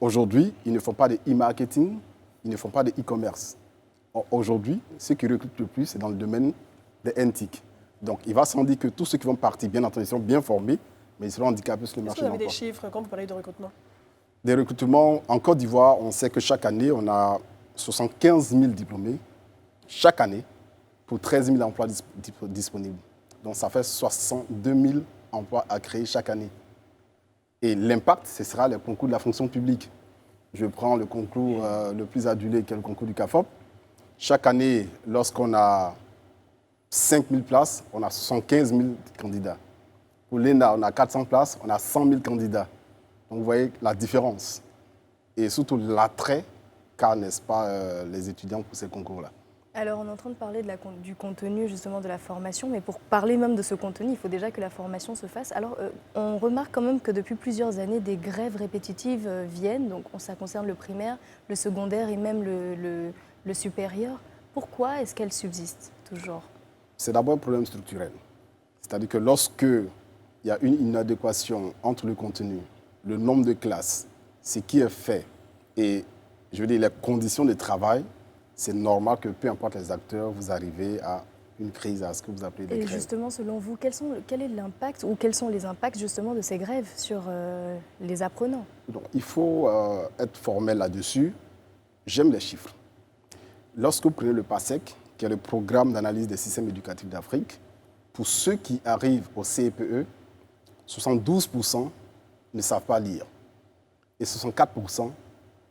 Aujourd'hui, ils ne font pas de e-marketing, ils ne font pas de e-commerce. Aujourd'hui, ceux qui recrutent le plus, c'est dans le domaine des NTIC. Donc, il va sans dire que tous ceux qui vont partir, bien entendu, sont bien formés, mais ils seront handicapés sur le marché de l'emploi. Est-ce que vous avez des chiffres quand vous parlez de recrutement? Des recrutements, en Côte d'Ivoire, on sait que chaque année, on a 75 000 diplômés, chaque année, pour 13 000 emplois disponibles. Donc, ça fait 62 000 emplois à créer chaque année. Et l'impact, ce sera le concours de la fonction publique. Je prends le concours le plus adulé, qui est le concours du CAFOP. Chaque année, lorsqu'on a 5 000 places, on a 75 000 candidats. Pour l'ENA, on a 400 places, on a 100 000 candidats. Donc vous voyez la différence. Et surtout l'attrait qu'a, n'est-ce pas, les étudiants pour ces concours-là. Alors, on est en train de parler du contenu, justement, de la formation, mais pour parler même de ce contenu, il faut déjà que la formation se fasse. Alors, on remarque quand même que depuis plusieurs années, des grèves répétitives viennent, donc ça concerne le primaire, le secondaire et même le supérieur. Pourquoi est-ce qu'elles subsistent toujours? C'est d'abord un problème structurel. C'est-à-dire que lorsque il y a une inadéquation entre le contenu, le nombre de classes, ce qui est fait et, je veux dire, les conditions de travail, c'est normal que peu importe les acteurs, vous arrivez à une crise, à ce que vous appelez des grèves. Et justement, selon vous, quel est l'impact ou quels sont les impacts justement de ces grèves sur les apprenants? Donc, il faut être formel là-dessus. J'aime les chiffres. Lorsque vous prenez le PASEC, qui est le programme d'analyse des systèmes éducatifs d'Afrique, pour ceux qui arrivent au CEPE, 72% ne savent pas lire et 64%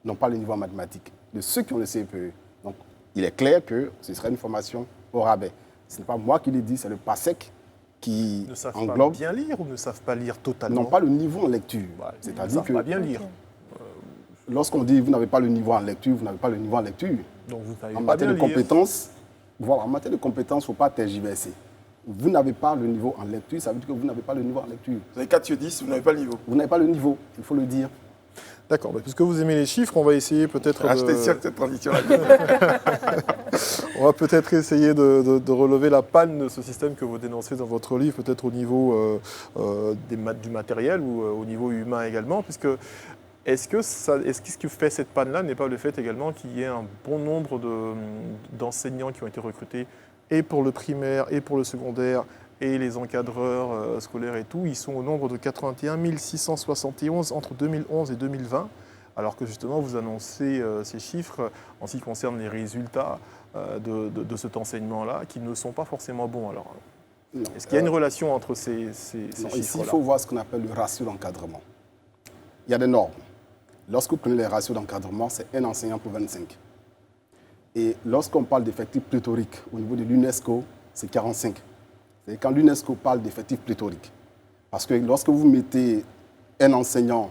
n'ont pas le niveau en mathématiques de ceux qui ont le CEPE. Donc, il est clair que ce serait une formation au rabais. Ce n'est pas moi qui l'ai dit, c'est le PASEC qui ne savent englobe... pas bien lire ou ne savent pas lire totalement? N'ont pas le niveau en lecture. Ouais, c'est-à-dire ils ne savent pas bien lire. Lorsqu'on dit vous n'avez pas le niveau en lecture, vous n'avez pas le niveau en lecture. Donc vous n'avez en pas matière bien de compétences, voilà, en matière de compétences, il ne faut pas tergiverser. Vous n'avez pas le niveau en lecture, ça veut dire que vous n'avez pas le niveau en lecture. Vous avez 4 sur 10, vous n'avez pas le niveau. Vous n'avez pas le niveau, il faut le dire. D'accord, puisque vous aimez les chiffres, on va essayer peut-être J'étais sûr que cette transition-là. On va peut-être essayer de relever la panne de ce système que vous dénoncez dans votre livre, peut-être au niveau du matériel ou au niveau humain également, puisque est-ce que ce qui fait cette panne-là n'est pas le fait également qu'il y ait un bon nombre d'enseignants qui ont été recrutés et pour le primaire et pour le secondaire et les encadreurs scolaires et tout, ils sont au nombre de 81 671 entre 2011 et 2020, alors que justement vous annoncez ces chiffres en ce qui concerne les résultats de cet enseignement-là, qui ne sont pas forcément bons. Alors, est-ce qu'il y a une relation entre ces chiffres-là? Ici, il faut voir ce qu'on appelle le ratio d'encadrement. Il y a des normes. Lorsque vous prenez les ratios d'encadrement, c'est un enseignant pour 25. Et lorsqu'on parle d'effectifs pléthoriques, au niveau de l'UNESCO, c'est 45. C'est quand l'UNESCO parle d'effectifs pléthoriques. Parce que lorsque vous mettez un enseignant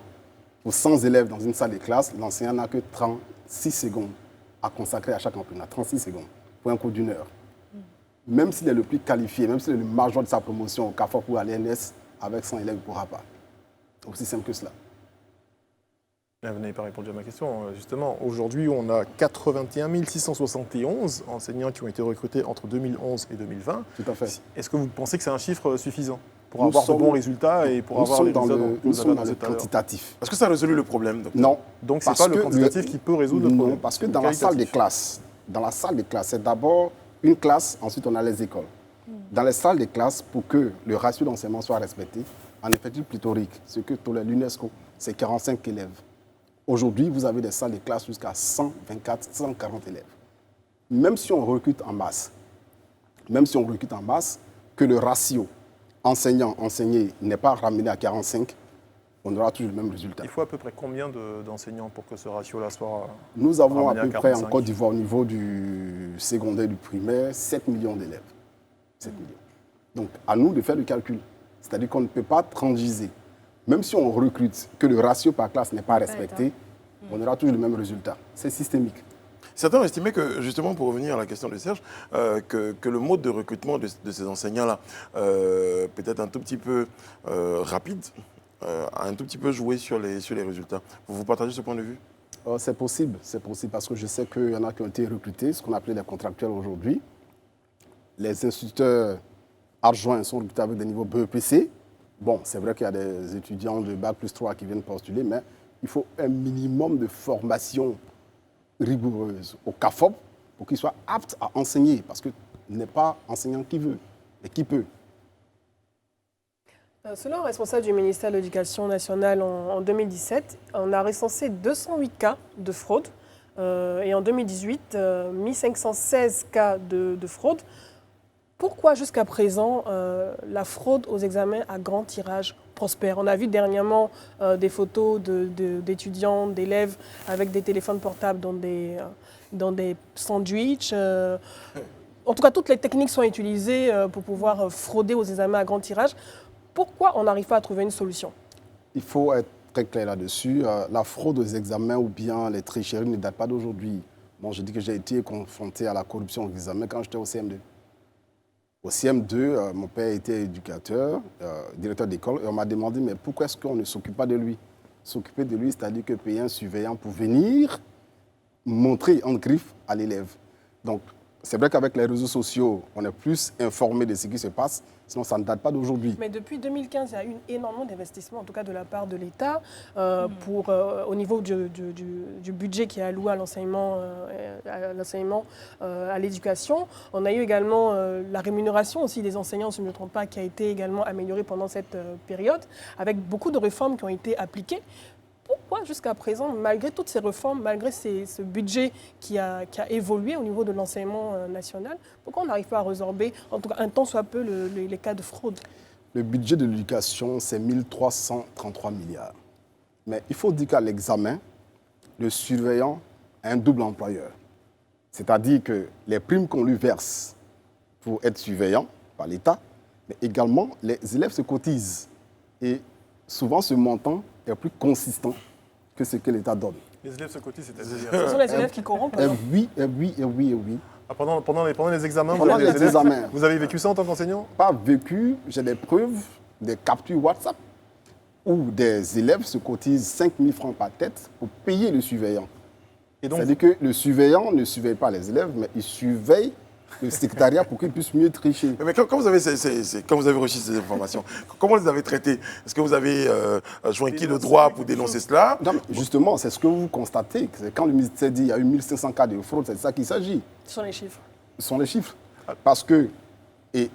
pour 100 élèves dans une salle de classe, l'enseignant n'a que 36 secondes à consacrer à chaque apprenant. 36 secondes pour un cours d'une heure. Même s'il est le plus qualifié, même s'il est le major de sa promotion au CAFOP ou à l'ENS, avec 100 élèves, il ne pourra pas. Aussi simple que cela. Vous n'avez pas répondu à ma question. Justement, aujourd'hui, on a 81 671 enseignants qui ont été recrutés entre 2011 et 2020. Tout à fait. Est-ce que vous pensez que c'est un chiffre suffisant pour avoir de bons résultats et pour avoir les résultats dont nous sommes dans le quantitatif. Est-ce que ça a résolu le problème, docteur? Non. Donc, ce n'est pas le quantitatif qui peut résoudre le problème? Non, parce que dans la salle des classes, c'est d'abord une classe, ensuite on a les écoles. Dans les salles des classes, pour que le ratio d'enseignement soit respecté, en effectif pléthorique, ce que tolère l'UNESCO, c'est 45 élèves. Aujourd'hui, vous avez des salles de classe jusqu'à 124, 140 élèves. Même si on recrute en masse, que le ratio enseignant-enseigné n'est pas ramené à 45, on aura toujours le même résultat. Il faut à peu près combien d'enseignants pour que ce ratio-là soit Nous avons à peu près 45. en Côte d'Ivoire, au niveau du secondaire, du primaire, 7 millions d'élèves. 7 millions. Donc, à nous de faire le calcul. C'est-à-dire qu'on ne peut pas transiger. Même si on recrute, que le ratio par classe n'est pas respecté, on aura toujours le même résultat. C'est systémique. Certains ont estimé que, justement, pour revenir à la question de Serge, que le mode de recrutement de ces enseignants-là, peut-être un tout petit peu rapide, a un tout petit peu joué sur les résultats. Vous partagez ce point de vue? C'est possible parce que je sais qu'il y en a qui ont été recrutés, ce qu'on appelait les contractuels aujourd'hui. Les instituteurs adjoints sont recrutés avec des niveaux BEPC. Bon, c'est vrai qu'il y a des étudiants de Bac plus 3 qui viennent postuler, mais il faut un minimum de formation rigoureuse au CAFOP pour qu'ils soient aptes à enseigner, parce qu'il n'est pas enseignant qui veut, mais qui peut. Selon un responsable du ministère de l'Éducation nationale en 2017, on a recensé 208 cas de fraude et en 2018, 1516 cas de fraude. Pourquoi jusqu'à présent la fraude aux examens à grand tirage prospère? On a vu dernièrement des photos d'étudiants, d'élèves avec des téléphones portables dans des sandwichs. En tout cas, toutes les techniques sont utilisées pour pouvoir frauder aux examens à grand tirage. Pourquoi on n'arrive pas à trouver une solution? Il faut être très clair là-dessus. La fraude aux examens ou bien les tricheries ne datent pas d'aujourd'hui. Bon, je dis que j'ai été confronté à la corruption aux examens quand j'étais au CM2. Au CM2, mon père était éducateur, directeur d'école, et on m'a demandé, mais pourquoi est-ce qu'on ne s'occupe pas de lui? S'occuper de lui, c'est-à-dire que payer un surveillant pour venir montrer en griffe à l'élève. Donc, c'est vrai qu'avec les réseaux sociaux, on est plus informé de ce qui se passe, sinon ça ne date pas d'aujourd'hui. Mais depuis 2015, il y a eu énormément d'investissements, en tout cas de la part de l'État, au niveau du budget qui est alloué à l'enseignement, à l'éducation. On a eu également la rémunération aussi des enseignants, si je ne me trompe pas, qui a été également améliorée pendant cette période, avec beaucoup de réformes qui ont été appliquées. Pourquoi jusqu'à présent, malgré toutes ces réformes, malgré ce budget qui a évolué au niveau de l'enseignement national, pourquoi on n'arrive pas à résorber, en tout cas un tant soit peu, les cas de fraude? Le budget de l'éducation, c'est 1333 milliards. Mais il faut dire qu'à l'examen, le surveillant a un double employeur. C'est-à-dire que les primes qu'on lui verse pour être surveillant par l'État, mais également les élèves se cotisent. Et souvent, ce montant est plus consistant que ce que l'État donne. Les élèves se cotisent, c'est-à-dire... Ce sont les élèves qui corrompent. Oui. Ah, pendant les examens, Pendant les examens. Vous avez vécu ça en tant qu'enseignant? Pas vécu, j'ai des preuves, des captures WhatsApp, où des élèves se cotisent 5 000 francs par tête pour payer le surveillant. C'est-à-dire que le surveillant ne surveille pas les élèves, mais il surveille le secrétariat pour qu'ils puissent mieux tricher. Mais quand vous avez reçu ces informations, comment vous les avez traitées? Est-ce que vous avez joint qui de droit pour dénoncer cela? Non, justement, c'est ce que vous constatez. Quand le ministère dit qu'il y a eu 1500 cas de fraude, c'est de ça qu'il s'agit. Ce sont les chiffres. Ce sont les chiffres. Parce que, et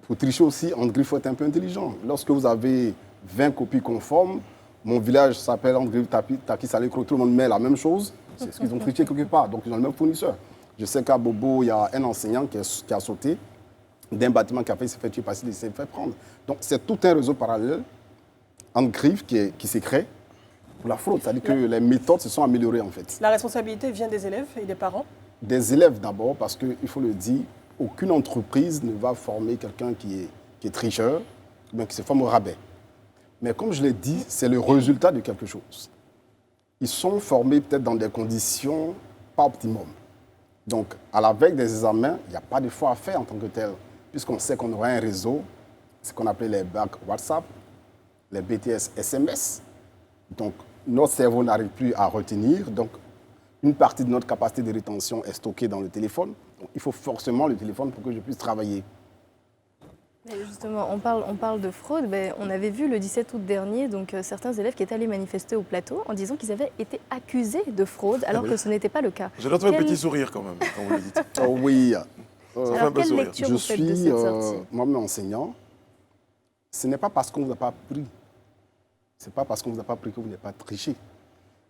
pour tricher aussi, André, il faut être un peu intelligent. Lorsque vous avez 20 copies conformes, mon village s'appelle André Taki Salécro, tout le monde met la même chose, c'est ce qu'ils ont triché quelque part. Donc ils ont le même fournisseur. Je sais qu'à Bobo, il y a un enseignant qui a sauté d'un bâtiment qui a fait se faire tuer parce qu'il s'est fait prendre. Donc c'est tout un réseau parallèle en griffe qui s'est créé pour la fraude. C'est-à-dire que les méthodes se sont améliorées en fait. La responsabilité vient des élèves et des parents? Des élèves d'abord, parce qu'il faut le dire, aucune entreprise ne va former quelqu'un qui est tricheur, mais qui se forme au rabais. Mais comme je l'ai dit, c'est le résultat de quelque chose. Ils sont formés peut-être dans des conditions pas optimum. Donc, à la veille des examens, il n'y a pas d'effort à faire en tant que tel, puisqu'on sait qu'on aura un réseau, ce qu'on appelait les bacs WhatsApp, les BTS SMS. Donc, notre cerveau n'arrive plus à retenir. Donc, une partie de notre capacité de rétention est stockée dans le téléphone. Donc, il faut forcément le téléphone pour que je puisse travailler. Mais justement, on parle de fraude. Mais on avait vu le 17 août dernier certains élèves qui étaient allés manifester au plateau en disant qu'ils avaient été accusés de fraude alors que ce n'était pas le cas. Je dois trouver un petit sourire quand même, quand vous le dites. Oh oui. Alors, quelle lecture vous faites de cette sortie? Moi-même enseignant. Ce n'est pas parce qu'on ne vous a pas appris. Ce n'est pas parce qu'on ne vous a pas appris que vous n'avez pas triché.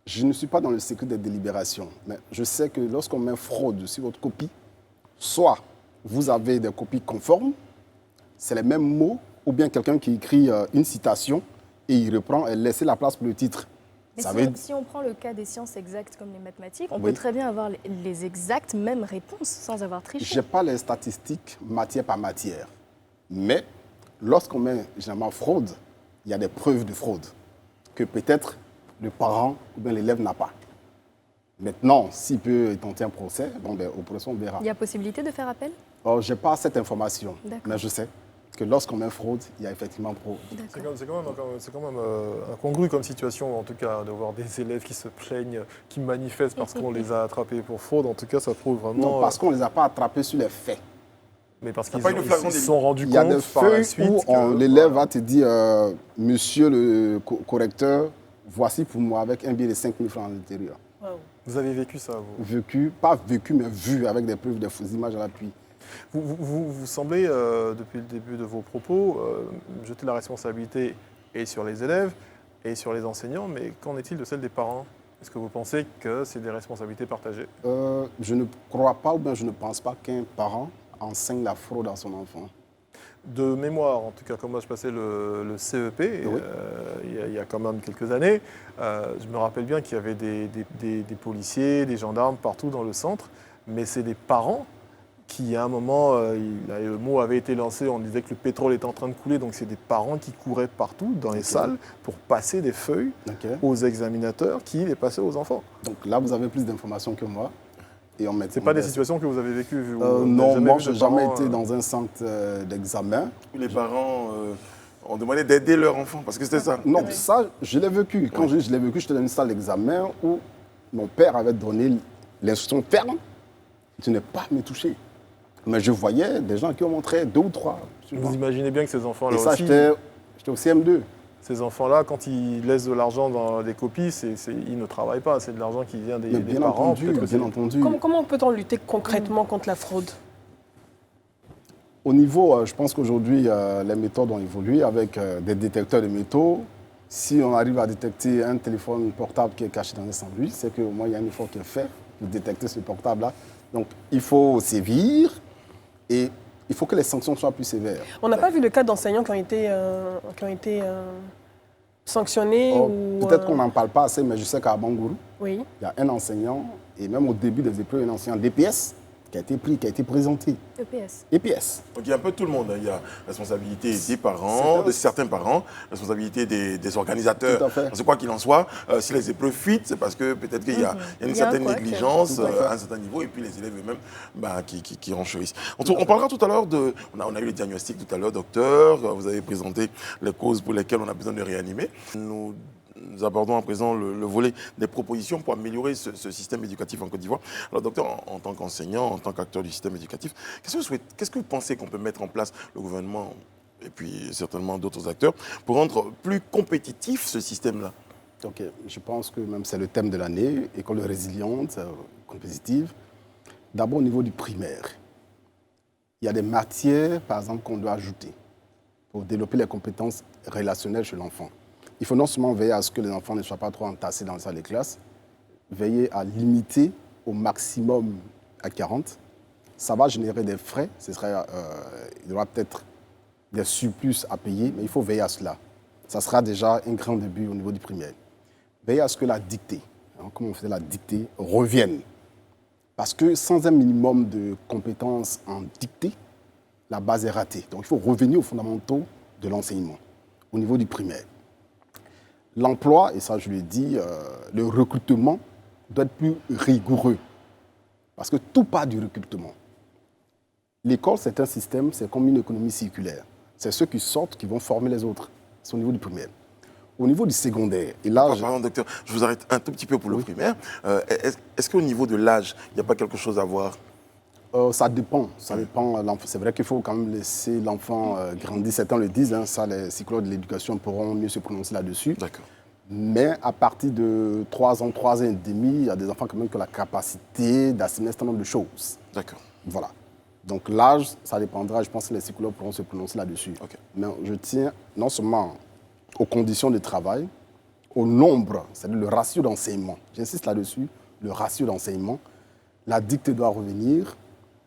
Je ne suis pas dans le secret des délibérations, mais je sais que lorsqu'on met fraude sur votre copie, soit vous avez des copies conformes, c'est les mêmes mots, ou bien quelqu'un qui écrit une citation et il reprend et laisse la place pour le titre. Mais si on prend le cas des sciences exactes comme les mathématiques, on peut très bien avoir les exactes mêmes réponses sans avoir triché. Je n'ai pas les statistiques matière par matière, mais lorsqu'on met généralement fraude, il y a des preuves de fraude que peut-être le parent ou bien l'élève n'a pas. Maintenant, s'il peut tenter un procès, au procès, on verra. Il y a possibilité de faire appel? Je n'ai pas cette information, mais je sais que lorsqu'on met fraude, il y a effectivement fraude. C'est quand même incongru comme situation, en tout cas, de voir des élèves qui se plaignent, qui manifestent parce qu'on les a attrapés pour fraude. En tout cas, ça prouve vraiment... Non, parce qu'on ne les a pas attrapés sur les faits. Mais parce qu'ils se sont rendus compte par la suite. Il y a des feuilles où l'élève va te dire, monsieur le correcteur, voici pour moi avec un billet de 5 000 francs à l'intérieur. Wow. Vous avez vécu ça, vous? Vécu, pas vécu, mais vu avec des preuves, des images à l'appui. Vous semblez, depuis le début de vos propos, jeter la responsabilité et sur les élèves et sur les enseignants, mais qu'en est-il de celle des parents? Est-ce que vous pensez que c'est des responsabilités partagées? Je ne crois pas ou bien je ne pense pas qu'un parent enseigne la fraude à son enfant. De mémoire, en tout cas, comme moi je passais le CEP, oui. Il y a quand même quelques années, je me rappelle bien qu'il y avait des policiers, des gendarmes partout dans le centre, mais c'est des parents qui, à un moment, le mot avait été lancé, on disait que le pétrole était en train de couler, donc c'est des parents qui couraient partout dans les salles pour passer des feuilles aux examinateurs qui les passaient aux enfants. Donc là, vous avez plus d'informations que moi. Ce pas des situations que vous avez vécues? Non, moi, je n'ai jamais été dans un centre d'examen. Les parents ont demandé d'aider leur enfant, parce que c'était ça. Non, ça, je l'ai vécu. Quand je l'ai vécu, j'étais dans une salle d'examen où mon père avait donné l'instruction ferme de ne pas me toucher. Mais je voyais des gens qui ont montré 2 ou 3. Vous imaginez bien que ces enfants-là aussi... Et ça, j'étais au CM2. Ces enfants-là, quand ils laissent de l'argent dans des copies, ils ne travaillent pas. C'est de l'argent qui vient des parents. Bien entendu. Comment peut-on lutter concrètement contre la fraude? Au niveau, je pense qu'aujourd'hui, les méthodes ont évolué avec des détecteurs de métaux. Si on arrive à détecter un téléphone portable qui est caché dans un sandwich, c'est qu'au moins il y a un effort qui est fait pour détecter ce portable-là. Donc il faut sévir et il faut que les sanctions soient plus sévères. On n'a pas vu le cas d'enseignants qui ont été sanctionnés Peut-être qu'on n'en parle pas assez, mais je sais qu'à Bangourou, oui. Il y a un enseignant, et même au début des épreuves, un enseignant d'EPS qui a été pris, qui a été présenté. EPS. Donc il y a un peu tout le monde. Il y a responsabilité des parents, de certains parents, responsabilité des organisateurs. Parce que quoi qu'il en soit, si les épreuves fuitent, c'est parce que peut-être qu'il y a une certaine négligence à un certain niveau, et puis les élèves eux-mêmes qui enchérissent. On parlera tout à l'heure de... On a eu le diagnostic tout à l'heure, docteur. Vous avez présenté les causes pour lesquelles on a besoin de réanimer. Nous abordons à présent le volet des propositions pour améliorer ce système éducatif en Côte d'Ivoire. Alors, docteur, en tant qu'enseignant, en tant qu'acteur du système éducatif, qu'est-ce que vous pensez qu'on peut mettre en place, le gouvernement et puis certainement d'autres acteurs, pour rendre plus compétitif ce système-là? Ok, je pense que même c'est le thème de l'année, école résiliente, compétitive. D'abord, au niveau du primaire, il y a des matières, par exemple, qu'on doit ajouter pour développer les compétences relationnelles chez l'enfant. Il faut non seulement veiller à ce que les enfants ne soient pas trop entassés dans la salle de classe, veiller à limiter au maximum à 40. Ça va générer des frais, il y aura peut-être des surplus à payer, mais il faut veiller à cela. Ça sera déjà un grand début au niveau du primaire. Veiller à ce que la dictée, comme on faisait la dictée, revienne. Parce que sans un minimum de compétences en dictée, la base est ratée. Donc il faut revenir aux fondamentaux de l'enseignement au niveau du primaire. L'emploi, et ça je l'ai dit, le recrutement doit être plus rigoureux. Parce que tout part du recrutement. L'école, c'est un système, c'est comme une économie circulaire. C'est ceux qui sortent qui vont former les autres. C'est au niveau du primaire. Au niveau du secondaire, et là... Pardon, docteur, je vous arrête un tout petit peu pour le primaire. Est-ce qu'au niveau de l'âge, il n'y a pas quelque chose à voir? Ça dépend. Ça dépend. C'est vrai qu'il faut quand même laisser l'enfant grandir. Certains le disent, ça, les psychologues de l'éducation pourront mieux se prononcer là-dessus. D'accord. Mais à partir de 3 ans, 3 ans et demi, il y a des enfants quand même qui ont la capacité d'assimiler un certain nombre de choses. D'accord. Voilà. Donc l'âge, ça dépendra. Je pense que les psychologues pourront se prononcer là-dessus. Okay. Mais je tiens non seulement aux conditions de travail, au nombre, c'est-à-dire le ratio d'enseignement. J'insiste là-dessus, le ratio d'enseignement. La dictée doit revenir.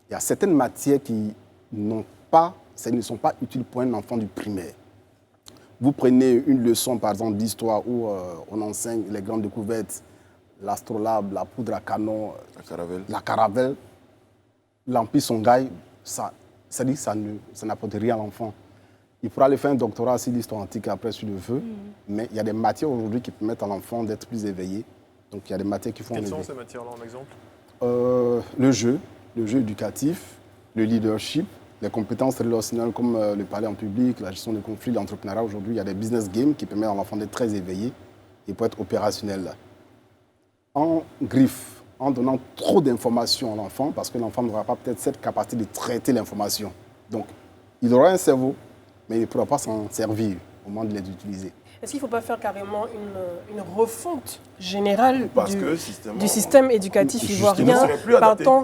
Il y a certaines matières qui ne sont pas utiles pour un enfant du primaire. Vous prenez une leçon, par exemple, d'histoire où on enseigne les grandes découvertes, l'astrolabe, la poudre à canon, la caravelle, l'Empire Songhai, ça n'apporte rien à l'enfant. Il pourra aller faire un doctorat sur l'histoire antique après, s'il le veut. Mais il y a des matières aujourd'hui qui permettent à l'enfant d'être plus éveillé. Donc il y a des matières qui font Quelles élever. sont ces matières-là, en exemple? Le jeu éducatif, le leadership, les compétences relationnelles comme le parler en public, la gestion des conflits, l'entrepreneuriat. Aujourd'hui, il y a des business games qui permettent à l'enfant d'être très éveillé et pour être opérationnel. En griffe, en donnant trop d'informations à l'enfant, parce que l'enfant n'aura pas peut-être cette capacité de traiter l'information. Donc, il aura un cerveau, mais il ne pourra pas s'en servir au moment de les utiliser. Est-ce qu'il ne faut pas faire carrément une refonte générale du système éducatif ivoirien,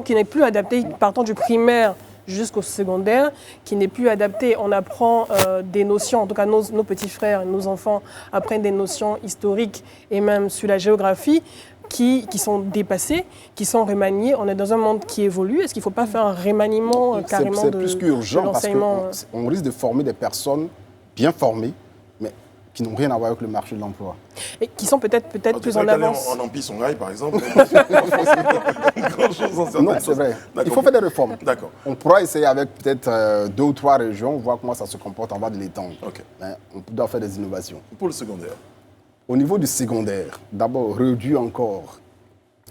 qui n'est plus adapté, partant du primaire jusqu'au secondaire, qui n'est plus adapté? On apprend des notions, en tout cas nos petits frères, nos enfants apprennent des notions historiques et même sur la géographie qui sont dépassées, qui sont remaniées. On est dans un monde qui évolue. Est-ce qu'il ne faut pas faire un remaniement carrément de l'enseignement? C'est plus qu'urgent parce qu'on risque de former des personnes bien formées, mais qui n'ont rien à voir avec le marché de l'emploi. Et qui sont peut-être plus en avance. En Empire-Songhai, par exemple. Non, c'est vrai. Il faut faire des réformes. D'accord. On pourra essayer avec peut-être 2 ou 3 régions, voir comment ça se comporte avant de l'étendre. Okay. Mais on doit faire des innovations. Pour le secondaire? Au niveau du secondaire, d'abord, réduire encore,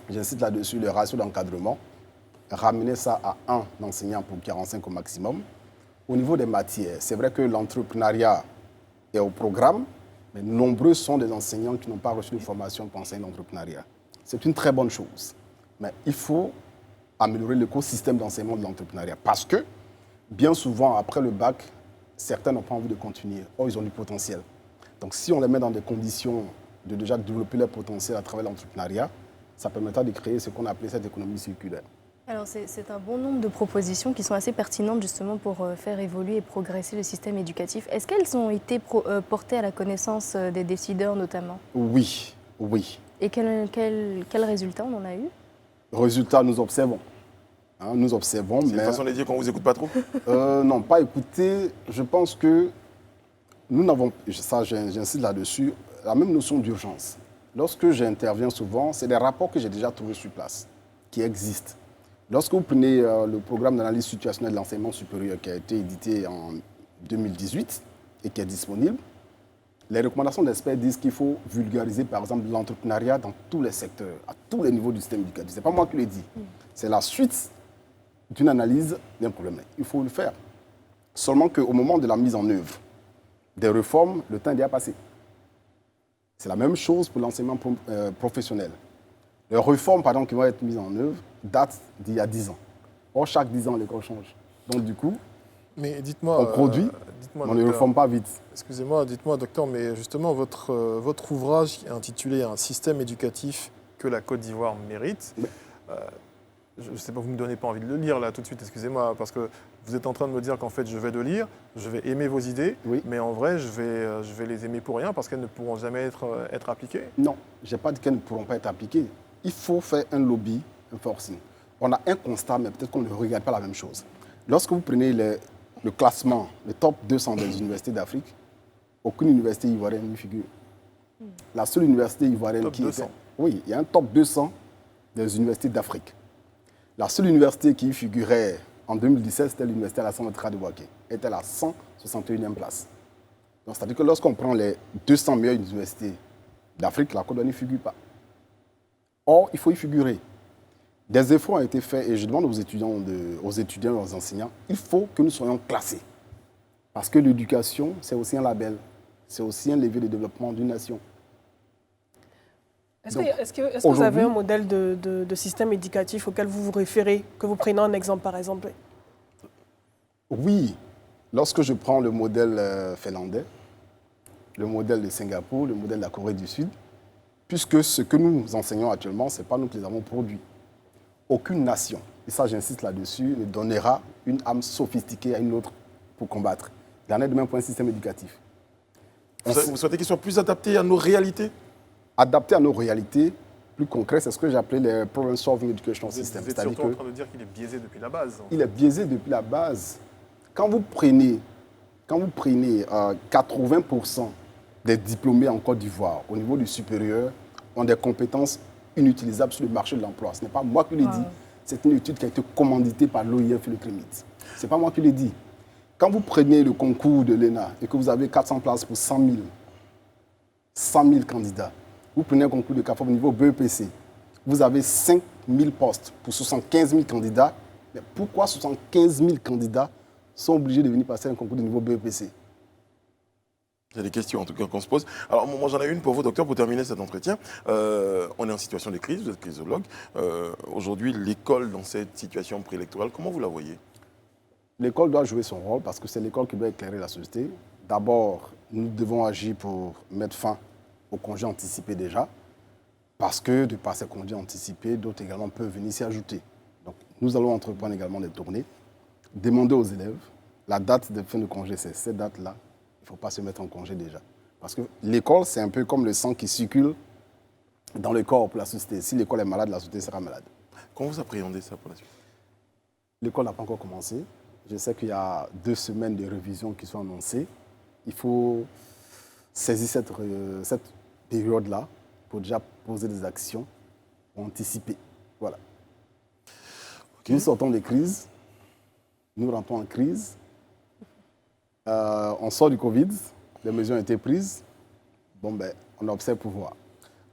j'insiste là-dessus, le ratio d'encadrement, ramener ça à 1 enseignant pour 45 au maximum. Au niveau des matières, c'est vrai que l'entrepreneuriat est au programme, mais nombreux sont des enseignants qui n'ont pas reçu de formation pour enseigner l'entrepreneuriat. C'est une très bonne chose, mais il faut améliorer l'écosystème d'enseignement de l'entrepreneuriat parce que, bien souvent, après le bac, certains n'ont pas envie de continuer. Or, ils ont du potentiel. Donc, si on les met dans des conditions de déjà développer leur potentiel à travers l'entrepreneuriat, ça permettra de créer ce qu'on appelle cette économie circulaire. Alors, c'est un bon nombre de propositions qui sont assez pertinentes justement pour faire évoluer et progresser le système éducatif. Est-ce qu'elles ont été portées à la connaissance des décideurs notamment? Oui. Et quel résultat on en a eu? Résultat, nous observons. Nous observons, mais... C'est une façon de dire qu'on ne vous écoute pas trop? Non, pas écouter. Je pense que nous n'avons, ça j'insiste là-dessus, la même notion d'urgence. Lorsque j'interviens souvent, c'est des rapports que j'ai déjà trouvés sur place, qui existent. Lorsque vous prenez le programme d'analyse situationnelle de l'enseignement supérieur qui a été édité en 2018 et qui est disponible, les recommandations d'experts disent qu'il faut vulgariser, par exemple, l'entrepreneuriat dans tous les secteurs, à tous les niveaux du système éducatif. Ce n'est pas moi qui le dis. C'est la suite d'une analyse d'un problème. Il faut le faire. Seulement qu'au moment de la mise en œuvre des réformes, le temps est déjà passé. C'est la même chose pour l'enseignement professionnel. Les réformes, qui vont être mises en œuvre datent d'il y a 10 ans. Or, chaque 10 ans, l'école change. Donc, du coup, mais dites-moi, on produit, on ne réforme pas vite. Excusez-moi, dites-moi, docteur, mais justement, votre ouvrage intitulé « Un système éducatif que la Côte d'Ivoire mérite », je ne sais pas, vous ne me donnez pas envie de le lire là tout de suite, excusez-moi, parce que vous êtes en train de me dire qu'en fait je vais le lire, je vais aimer vos idées, mais en vrai je vais les aimer pour rien parce qu'elles ne pourront jamais être appliquées. Non, je n'ai pas dit qu'elles ne pourront pas être appliquées. Il faut faire un lobby, un forcing. On a un constat, mais peut-être qu'on ne regarde pas la même chose. Lorsque vous prenez le classement, le top 200 des universités d'Afrique, aucune université ivoirienne n'y figure. La seule université ivoirienne qui était... Oui, il y a un top 200 des universités d'Afrique. La seule université qui y figurait en 2017, c'était l'université Alassane Ouattara de Bouaké. Elle était à la 161e place. Donc, c'est-à-dire que lorsqu'on prend les 200 meilleures universités d'Afrique, la Côte d'Ivoire n'y figure pas. Or, il faut y figurer. Des efforts ont été faits et je demande aux étudiants et aux enseignants, il faut que nous soyons classés. Parce que l'éducation, c'est aussi un label, c'est aussi un levier de développement d'une nation. Est-ce que vous avez un modèle de système éducatif auquel vous vous référez, que vous prenez en exemple par exemple? Oui. Lorsque je prends le modèle finlandais, le modèle de Singapour, le modèle de la Corée du Sud, puisque ce que nous enseignons actuellement, ce n'est pas nous qui les avons produits. Aucune nation, et ça j'insiste là-dessus, ne donnera une âme sophistiquée à une autre pour combattre. Il en est de même pour un système éducatif. Vous souhaitez qu'il soit plus adapté à nos réalités? Adapté à nos réalités, plus concret, c'est ce que j'appelais le Problem Solving Education System. Vous êtes surtout en train de dire qu'il est biaisé depuis la base. Il est biaisé depuis la base. Quand vous prenez 80% des diplômés en Côte d'Ivoire, au niveau du supérieur, ont des compétences inutilisables sur le marché de l'emploi. Ce n'est pas moi qui l'ai dit, c'est une étude qui a été commanditée par l'OIF et le CREMIT. Ce n'est pas moi qui l'ai dit. Quand vous prenez le concours de l'ENA et que vous avez 400 places pour 100 000 candidats, vous prenez un concours de CAFOP au niveau BEPC, vous avez 5 000 postes pour 75 000 candidats. Mais pourquoi 75 000 candidats sont obligés de venir passer un concours de niveau BEPC? Il y a des questions en tout cas qu'on se pose. Alors moi j'en ai une pour vous, docteur, pour terminer cet entretien. On est en situation de crise, vous êtes chrysologue. Aujourd'hui, l'école dans cette situation préélectorale, comment vous la voyez? L'école doit jouer son rôle parce que c'est l'école qui doit éclairer la société. D'abord, nous devons agir pour mettre fin aux congés anticipés déjà, parce que de par ces congés anticipés, d'autres également peuvent venir s'y ajouter. Donc nous allons entreprendre également des tournées, demander aux élèves, la date de fin de congé, c'est cette date-là. Il ne faut pas se mettre en congé déjà. Parce que l'école, c'est un peu comme le sang qui circule dans le corps pour la société. Si l'école est malade, la société sera malade. Comment vous appréhendez ça pour la suite? L'école n'a pas encore commencé. Je sais qu'il y a 2 semaines de révision qui sont annoncées. Il faut saisir cette période-là pour déjà poser des actions, pour anticiper. Voilà. Okay. Nous sortons des crises, nous rentrons en crise. On sort du Covid, les mesures ont été prises. Bon, ben, on observe pour voir.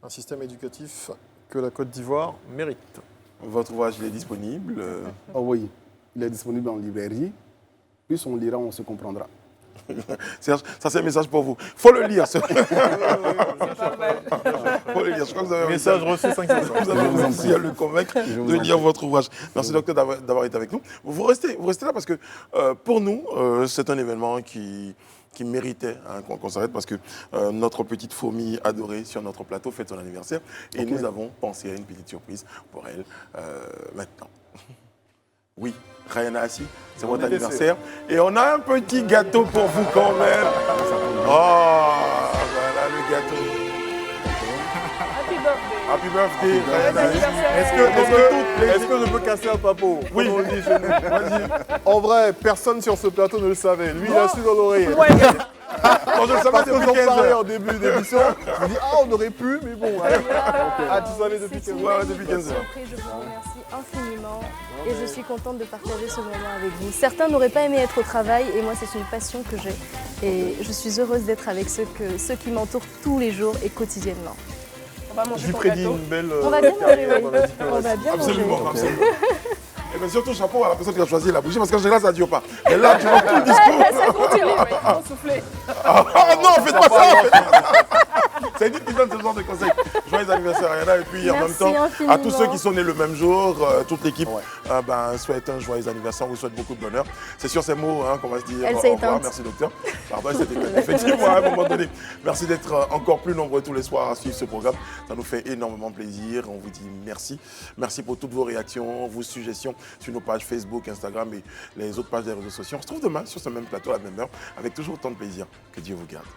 Un système éducatif que la Côte d'Ivoire mérite. Votre ouvrage, il est disponible Oh oui, il est disponible en librairie. Plus on lira, on se comprendra. Serge, ça c'est un message pour vous. Il faut le lire. Il faut le lire. Je crois que vous avez message reçu 5 Vous avez réussi à le convaincre de lire votre ouvrage. Merci docteur d'avoir été avec nous. Vous restez là parce que pour nous, c'est un événement qui méritait qu'on s'arrête parce que notre petite fourmi adorée sur notre plateau fête son anniversaire et nous avons pensé à une petite surprise pour elle maintenant. Oui, Rayana Assi, c'est votre anniversaire. Et on a un petit gâteau pour vous quand même. Oh, voilà le gâteau. Happy birthday, Rayana Assi. Est-ce que je peux casser un papo? Oui. On dit chez nous. Vas-y. En vrai, personne sur ce plateau ne le savait. Lui, il a su dans l'oreille. Non, je le savais depuis 15 parlais heures. en début d'émission. Je me dis, on aurait pu, mais bon. Tu savais depuis 15 heures. Depuis 15 heures. Je vous remercie infiniment et je suis contente de partager ce moment avec vous. Certains n'auraient pas aimé être au travail et moi, c'est une passion que j'ai. Et je suis heureuse d'être avec ceux qui m'entourent tous les jours et quotidiennement. On va manger Je lui ton prédis gâteau. une belle. On va bien manger, oui. On On va bien Absolument, manger. absolument. Et bien surtout, chapeau à la personne qui a choisi la bougie, parce qu'en général, ça ne dure pas. Et là, tu vois tout le discours. Ça continue, oui. On souffler. Ah non, faites pas ça. C'est une qui donne ce genre de conseils. Joyeux anniversaire, Ariana. Et puis, en même temps, à tous ceux qui sont nés le même jour, toute l'équipe souhaite un joyeux anniversaire. On vous souhaite beaucoup de bonheur. C'est sur ces mots qu'on va se dire Elle au s'est revoir. éteinte. Merci, docteur. Pardon, c'était effectivement à un moment donné. Merci d'être encore plus nombreux tous les soirs à suivre ce programme. Ça nous fait énormément plaisir. On vous dit merci. Merci pour toutes vos réactions, vos suggestions sur nos pages Facebook, Instagram et les autres pages des réseaux sociaux. On se retrouve demain sur ce même plateau à la même heure avec toujours autant de plaisir. Que Dieu vous garde.